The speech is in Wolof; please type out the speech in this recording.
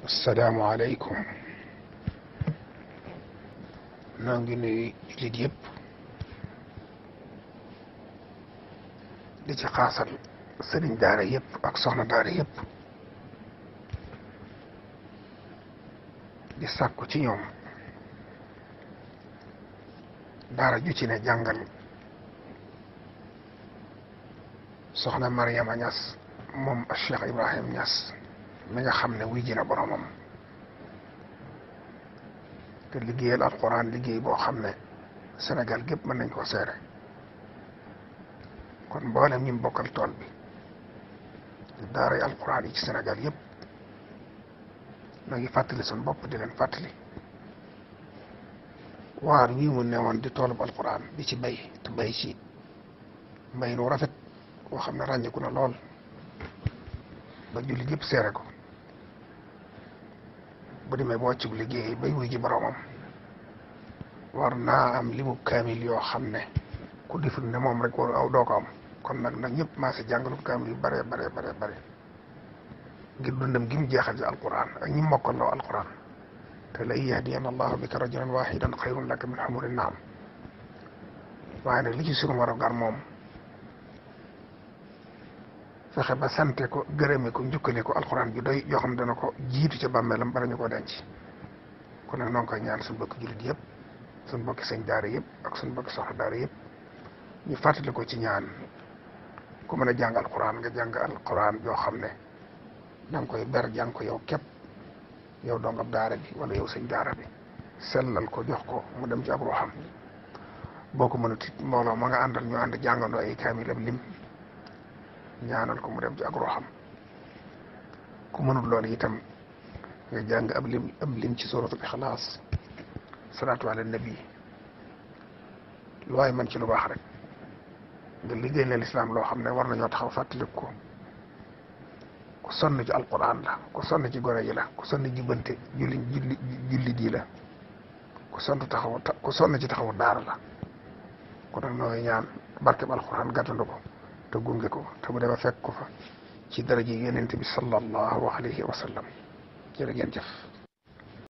السلام عليكم. noo ngi nuyu jullit yëpp di ci xaasal sëriñ daara yëpp ak soxna daara yëpp di sàkku ci ñoom daara ju ci ne jàngal soxna Mariama Ñas moom Cheikh Ibrahim Ñas mi nga xam ne wuy ji na boromam te liggéeyal alquran liggéey boo xam ne Sénégal gépp mën nañ koo seere kon mboolem ñi bokkal tool bi daaray alquran yi ci Sénégal yëpp na ngi fàttali suñ bopp di leen fàttali waar wii mu newoon di toolub alquran di ci bay te bay ci mbay nu rafet boo xam ne ràññiku na lool ba jullit yëpp seere ko bu demee boo ci liggéey bay wuy ji boromam war naa am limu kaamil yoo xam ne ku deful ne moom rek war aw doo ko am kon nag ñëpp maa si jàngalu kaamil yu bare ngir dundam gi mu jeexal ci alquran ak ñi mokkal loo alquran te la yahdiyana allahu bika rajulan wahidan xayrun laka min humuri naam waaye nag li ci sunu war a gar moom fexe ba sante ko gërëme ko njukkale ko alquran ju doy yoo xam dana ko jiitu ca bàmmeelam bala ñu ko denc kon nag noo ngi koy ñaan suñu bokki jullit yëpp suñu bokki sëñ daara yëpp ak suñu bokki soxna daara yëpp ñu fàttali ko ci ñaan ku mën a jàng alquran nga jàng alquran yoo xam ne da nga koy ber jàng ko yow képp yow dongab daara bi wala yow sëñ daara bi sellal ko jox ko mu dem ci ab ruuxam boo ko mënut it mbooloo ma nga àndal ñu ànd jàngandoo ay kaamil ab lim ñaanal ko mu dem ci ak ruuxam ku mënul loolu itam nga jàng ab lim ci suratul ixlaas salaatu ala nabi lu waaye man ci lu baax rek nga liggéey na lislaam loo xam ne war nañoo taxaw fàttalik ko ku sonn ci alquran la ku sonn ci gone yi la ku sonn jubbante jullit yi la ku sonn ci taxawu daara la kon nag nooy ñaan barkeb alquran gàttandu ko te gunge ko te mu dema fekk ko fa ci daraja yonent bi sallallahu alayhi wa sallam jërë ngeen jëf